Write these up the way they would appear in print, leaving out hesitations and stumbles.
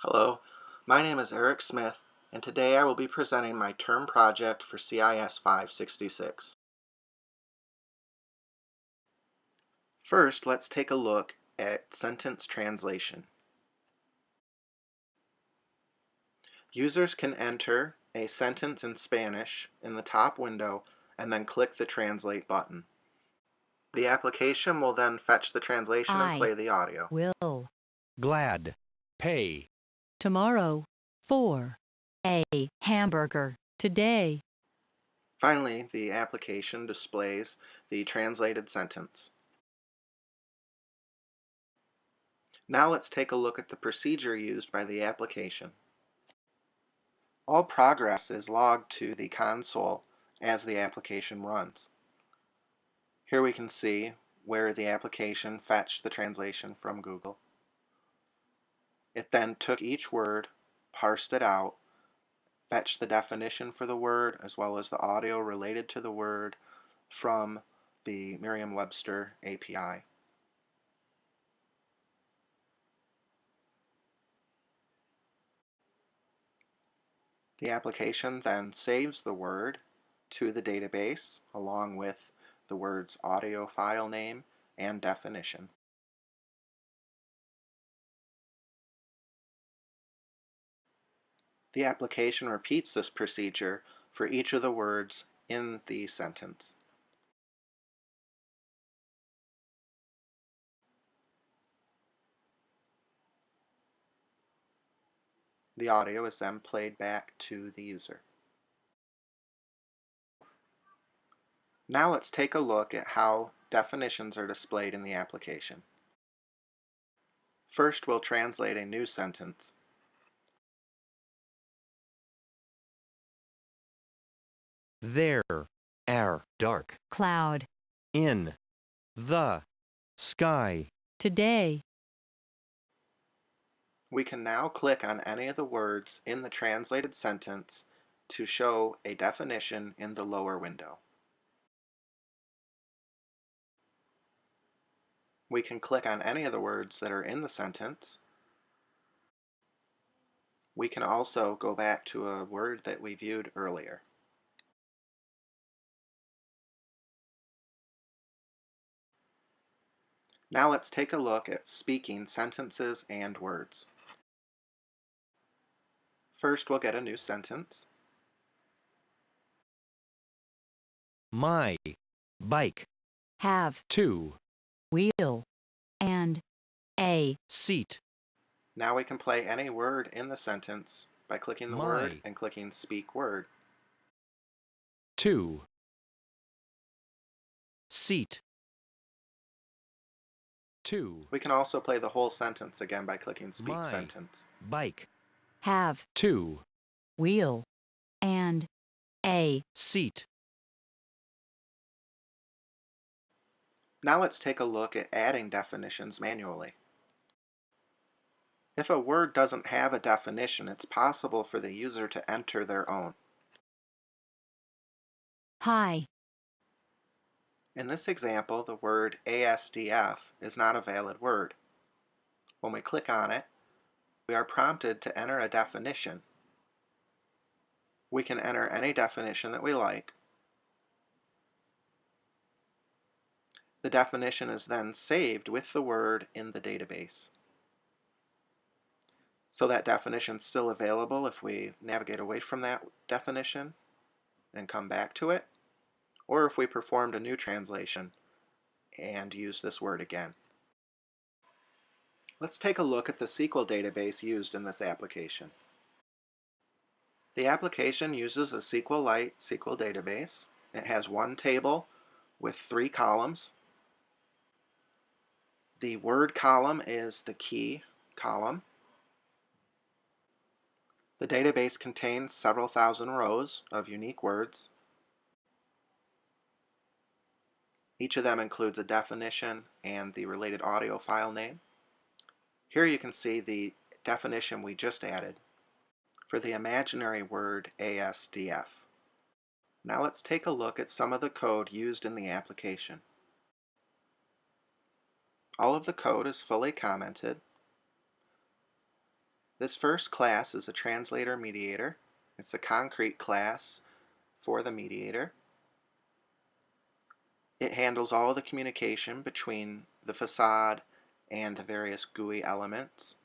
Hello, my name is Eric Smith, and today I will be presenting my term project for CIS 566. First, let's take a look at sentence translation. Users can enter a sentence in Spanish in the top window and then click the Translate button. The application will then fetch the translation and play the audio. Will. Glad. Pay. Tomorrow. For. A hamburger. Today. Finally, the application displays the translated sentence. Now let's take a look at the procedure used by the application. All progress is logged to the console as the application runs. Here we can see where the application fetched the translation from Google. It then took each word, parsed it out, fetched the definition for the word as well as the audio related to the word from the Merriam-Webster API. The application then saves the word to the database along with the word's audio file name and definition. The application repeats this procedure for each of the words in the sentence. The audio is then played back to the user. Now let's take a look at how definitions are displayed in the application. First, we'll translate a new sentence. There. Air. Dark. Cloud. In. The. Sky. Today. We can now click on any of the words in the translated sentence to show a definition in the lower window. We can click on any of the words that are in the sentence. We can also go back to a word that we viewed earlier. Now let's take a look at speaking sentences and words. First, we'll get a new sentence. My. Bike. Have. To. Wheel. And. A. Seat. Now we can play any word in the sentence by clicking the word My. and clicking Speak Word. To. Seat. To. We can also play the whole sentence again by clicking Speak My. Sentence. Bike. Have. To. Wheel. And. A. Seat. Now let's take a look at adding definitions manually. If a word doesn't have a definition, it's possible for the user to enter their own. High. In this example, the word ASDF is not a valid word. When we click on it, we are prompted to enter a definition. We can enter any definition that we like. The definition is then saved with the word in the database. So that definition is still available if we navigate away from that definition and come back to it, or if we performed a new translation and used this word again. Let's take a look at the SQL database used in this application. The application uses a SQLite SQL database. It has one table with 3 columns. The word column is the key column. The database contains several thousand rows of unique words. Each of them includes a definition and the related audio file name. Here you can see the definition we just added for the imaginary word ASDF. Now let's take a look at some of the code used in the application. All of the code is fully commented. This first class is a translator mediator. It's a concrete class for the mediator. It handles all of the communication between the facade and the various GUI elements.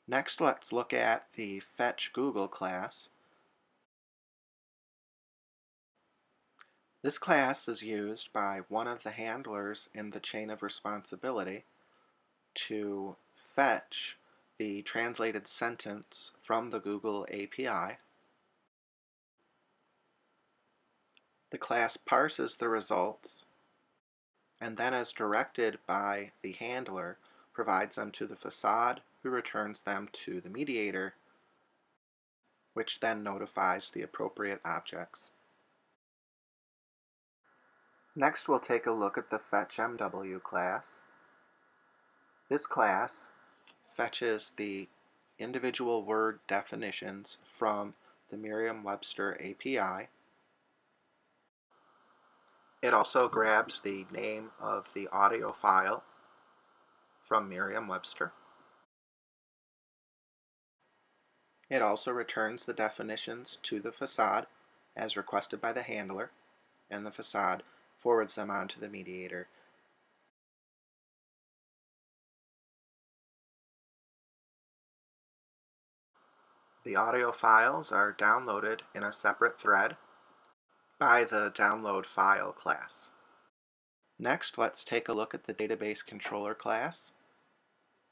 Next, let's look at the Fetch Google class. This class is used by one of the handlers in the chain of responsibility to fetch the translated sentence from the Google API. The class parses the results and then, as directed by the handler, provides them to the facade, who returns them to the mediator, which then notifies the appropriate objects. Next, we'll take a look at the FetchMW class. This class fetches the individual word definitions from the Merriam-Webster API. It also grabs the name of the audio file from Merriam-Webster. It also returns the definitions to the facade as requested by the handler, and the facade forwards them on to the mediator. The audio files are downloaded in a separate thread by the Download File class. Next, let's take a look at the Database Controller class.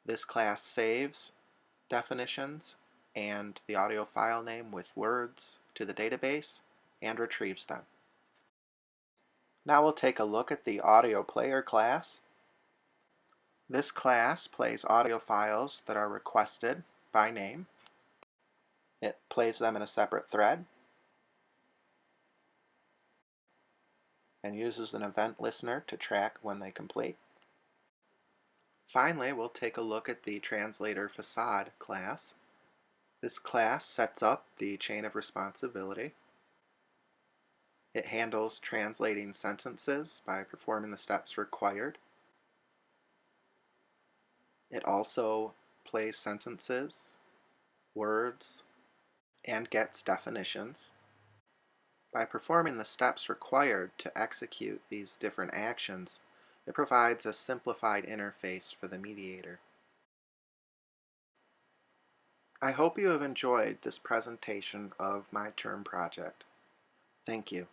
This class saves definitions and the audio file name with words to the database and retrieves them. Now we'll take a look at the Audio Player class. This class plays audio files that are requested by name. It plays them in a separate thread and uses an event listener to track when they complete. Finally, we'll take a look at the Translator Facade class. This class sets up the chain of responsibility. It handles translating sentences by performing the steps required. It also plays sentences, words, and gets definitions. By performing the steps required to execute these different actions, it provides a simplified interface for the mediator. I hope you have enjoyed this presentation of my term project. Thank you.